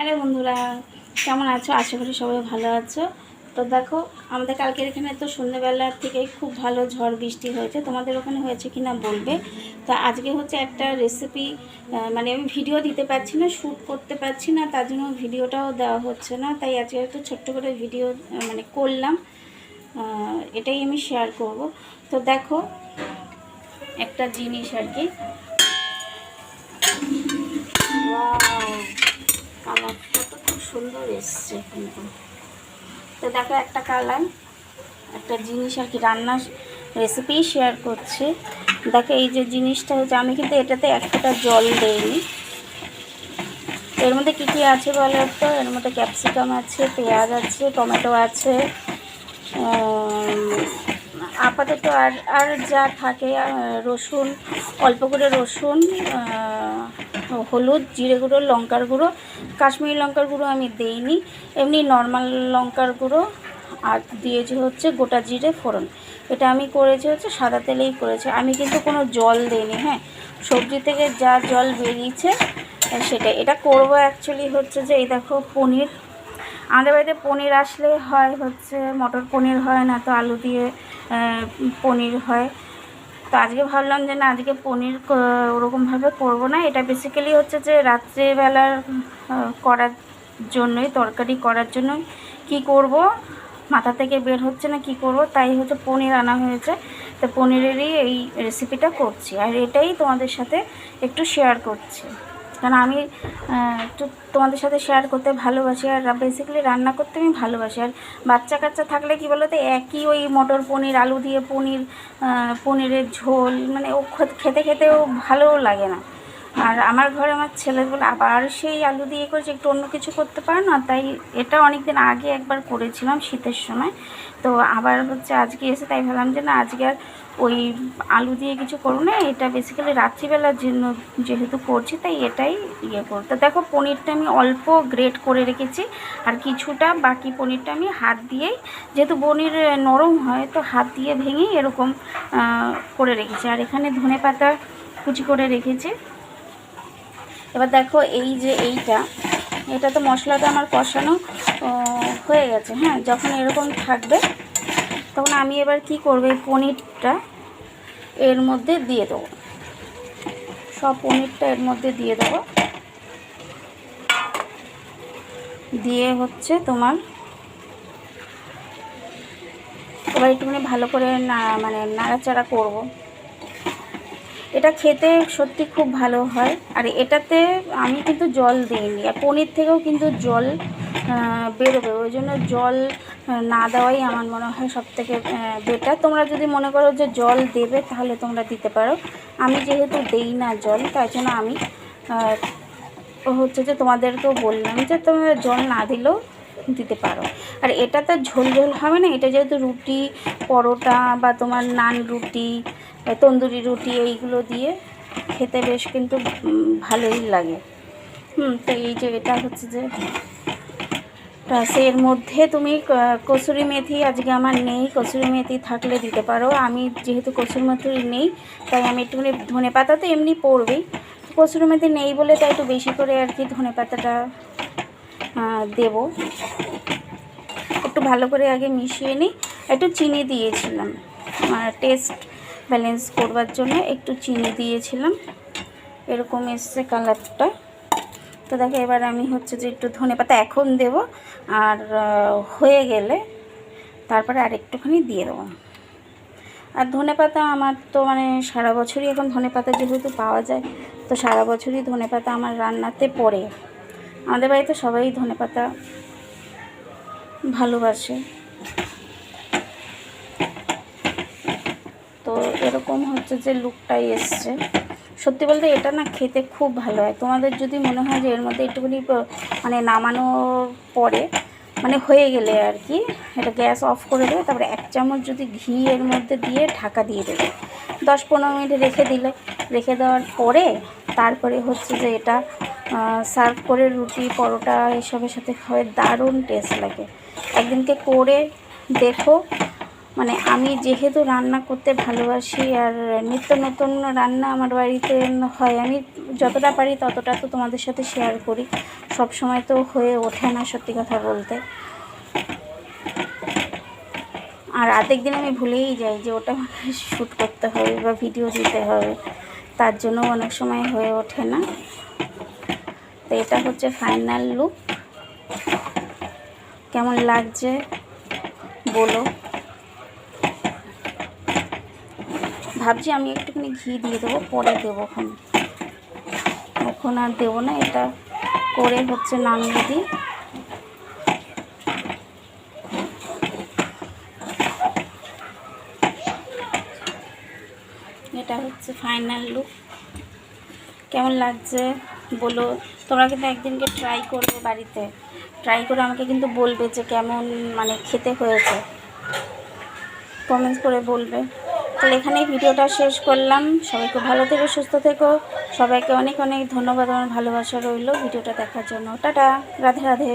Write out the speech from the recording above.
Hello বন্ধুরা, কেমন আছো? আশা করি সবাই ভালো আছো। তো দেখো, আমাদের কালকের এখানে তো সন্ধ্যেবেলার থেকেই খুব ভালো ঝড় বৃষ্টি হয়েছে। তোমাদের ওখানে হয়েছে কি না বলবে। তো আজকে হচ্ছে একটা রেসিপি, মানে আমি ভিডিও দিতে পারছি না, শ্যুট করতে পারছি না, তার জন্য ভিডিওটাও দেওয়া হচ্ছে না। তাই আজকে একটু ছোট্ট করে ভিডিও মানে করলাম, এটাই আমি শেয়ার করব। তো দেখো, একটা জিনিস আর কি, কালারটা তো খুব সুন্দর এসছে কিন্তু। তো দেখো, একটা কালার, একটা জিনিস আর কি, রান্নার রেসিপি শেয়ার করছি। দেখো, এই যে জিনিসটা হচ্ছে, আমি কিন্তু এটাতে এক ফোঁটা জল দেইনি। এর মধ্যে কী কী আছে বলো তো? এর মধ্যে ক্যাপসিকাম আছে, পেঁয়াজ আছে, টমেটো আছে, আপাতত আর আর যা থাকে, রসুন, অল্প করে রসুন, হলুদ, জিরে গুঁড়ো, লঙ্কার গুঁড়ো, কাশ্মীরি লঙ্কার গুঁড়ো আমি দেইনি, এমনি নর্মাল লঙ্কার গুঁড়ো, আর দিয়েছি হচ্ছে গোটা জিরে ফোড়ন। এটা আমি করেছি হচ্ছে সাদা তেলেই করেছি, আমি কিন্তু কোনো জল দিইনি। হ্যাঁ, সবজি থেকে যা জল বেরিয়েছে সেটা। এটা করবো অ্যাকচুয়ালি হচ্ছে যে, এই দেখো পনির, আমাদের বাড়িতে পনির আসলে হয় হচ্ছে মটর পনির হয়, না তো আলু দিয়ে পনির হয়। তো আজকে ভাবলাম যে না, আজকে পনির ওরকমভাবে করব না। এটা বেসিক্যালি হচ্ছে যে রাত্রেবেলার করার জন্যই, তরকারি করার জন্য কি করব মাথা থেকে বের হচ্ছে না কি করব, তাই হচ্ছে পনির আনা হয়েছে। তো পনিরেরই এই রেসিপিটা করছি, আর এটাই তোমাদের সাথে একটু শেয়ার করছি, কারণ আমি একটু তোমাদের সাথে শেয়ার করতে ভালোবাসি, আর বেসিক্যালি রান্না করতে আমি ভালোবাসি। আর বাচ্চা কাচ্চা থাকলে কি বলো তো, একই ওই মটর পনির, আলু দিয়ে পনির, পনিরের ঝোল, মানে ও খেতে খেতেও ভালোও লাগে না। আর আমার ঘরে আমার ছেলে বলে, আবার সেই আলু দিয়ে করেছে, একটু অন্য কিছু করতে পারে না। তাই এটা অনেক দিন আগে একবার করেছিলাম শীতের সময়, তো আবার হচ্ছে আজকে এসে, তাই ভাবলাম যে না, আজকে আর ওই আলু দিয়ে কিছু করবো না, এটা বেসিক্যালি রাত্রিবেলার জন্য যেহেতু করছি, তাই এটাই ইয়ে করতে। দেখো, পনিরটা আমি অল্প গ্রেট করে রেখেছি, আর কিছুটা বাকি পনিরটা আমি হাত দিয়েই, যেহেতু পনির নরম হয়, তো হাত দিয়ে ভেঙেই এরকম করে রেখেছি। আর এখানে ধনেপাতা কুচি করে রেখেছি। এবার দেখো, এই যে এটা তো মশলাটা আমার কষানো হয়ে গেছে। হ্যাঁ, যখন এরকম থাকবে, তখন আমি এবার কি করব, এই পনিরটা এর মধ্যে দিয়ে দেবো, সব পনিরটা এর মধ্যে দিয়ে দেবো, দিয়ে হচ্ছে তোমার এবার একটুখানি ভালো করে মানে নাড়াচাড়া করব। এটা খেতে সত্যি খুব ভালো হয়, আর এটাতে আমি কিন্তু জল দিইনি, আর পনির থেকেও কিন্তু জল বেরোবে, ওই জন্য জল না দেওয়াই আমার মনে হয় সবথেকে বেটার। তোমরা যদি মনে করো যে জল দেবে, তাহলে তোমরা দিতে পারো। আমি যেহেতু দেই না জল, তাই জন্য আমি হচ্ছে যে তোমাদেরকেও বললাম যে তোমরা জল না দিলেও দিতে পারো। আর এটাতে ঝোল ঝোল হবে না, এটা যেহেতু রুটি, পরোটা বা তোমার নান রুটি, তন্দুরি রুটি, এইগুলো দিয়ে খেতে বেশ কিন্তু ভালোই লাগে। তো এই যে এটা হচ্ছে যে এর মধ্যে তুমি কসুরি মেথি, আজকে আমার নেই, কসুরি মেথি থাকলে দিতে পারো। আমি যেহেতু কসুরি মেথি নেই, তাই আমি একটুখানি, ধনে পাতা তো এমনি পড়বেই, কসুরি মেথি নেই বলে তাই একটু বেশি করে আর কি ধনে পাতাটা দেব। একটু ভালো করে আগে মিশিয়ে নিই। একটু চিনি দিয়েছিলাম, টেস্ট ব্যালেন্স করবার জন্য একটু চিনি দিয়েছিলাম, এরকম এসছে কালারটা। তো দেখো, এবার আমি হচ্ছে যে একটু ধনেপাতা এখন দেব, আর হয়ে গেলে তারপরে আর একটুখানি দিয়ে দেবো। আর ধনেপাতা আমার তো মানে সারা বছরই এখন ধনেপাতা যেহেতু পাওয়া যায়, তো সারা বছরই ধনেপাতা আমার রান্নাতে পড়ে। আমাদের বাড়িতে সবাই ধনেপাতা ভালোবাসে। তো এরকম হচ্ছে যে লুকটাই এসছে। সত্যি বলতে এটা না খেতে খুব ভালো হয়। তোমাদের যদি মনে হয় যে এর মধ্যে একটুখানি মানে নামানোর পরে, মানে হয়ে গেলে আর কি, এটা গ্যাস অফ করে দেবে, তারপরে 1 চামচ যদি ঘি এর মধ্যে দিয়ে ঢাকা দিয়ে দেবে, 10-15 মিনিট রেখে দেওয়ার পরে তারপরে হচ্ছে যে এটা সার্ভ করে রুটি, পরোটা এসবের সাথে খাওয়ার দারুণ টেস্ট লাগে। একদিনকে করে দেখো, মানে আমি যেহেতু রান্না করতে ভালোবাসি আর নিত্য নতুন রান্না আমার বাড়িতে হয়, আমি যতটা পারি ততটা তো তোমাদের সাথে শেয়ার করি। সব সময় তো হয়ে ওঠে না সত্যি কথা বলতে, আর অর্ধেক দিন আমি ভুলেই যাই যে ওটা আমাকে শ্যুট করতে হবে বা ভিডিও দিতে হবে, তার জন্য অনেক সময় হয়ে ওঠে না। তো এটা হচ্ছে ফাইনাল লুক। কেমন লাগছে বলো। ভাবছি আমি একটুখানি ঘি দিয়ে দেবো, পরে দেবো, এখন আর দেবো না, এটা করে হচ্ছে নামিয়ে দিই। এটা হচ্ছে ফাইনাল লুক। কেমন লাগছে বলো। তোমরা কিন্তু একদিনকে ট্রাই করবে বাড়িতে, ট্রাই করে আমাকে কিন্তু বলবে যে কেমন মানে খেতে হয়েছে, কমেন্টস করে বলবে। তাহলে এখানেই ভিডিওটা শেষ করলাম। সবাই খুব ভালো থেকো, সুস্থ থেকো। সবাইকে অনেক অনেক ধন্যবাদ, আমার ভালোবাসা রইল ভিডিওটা দেখার জন্য। টাটা, রাধে রাধে।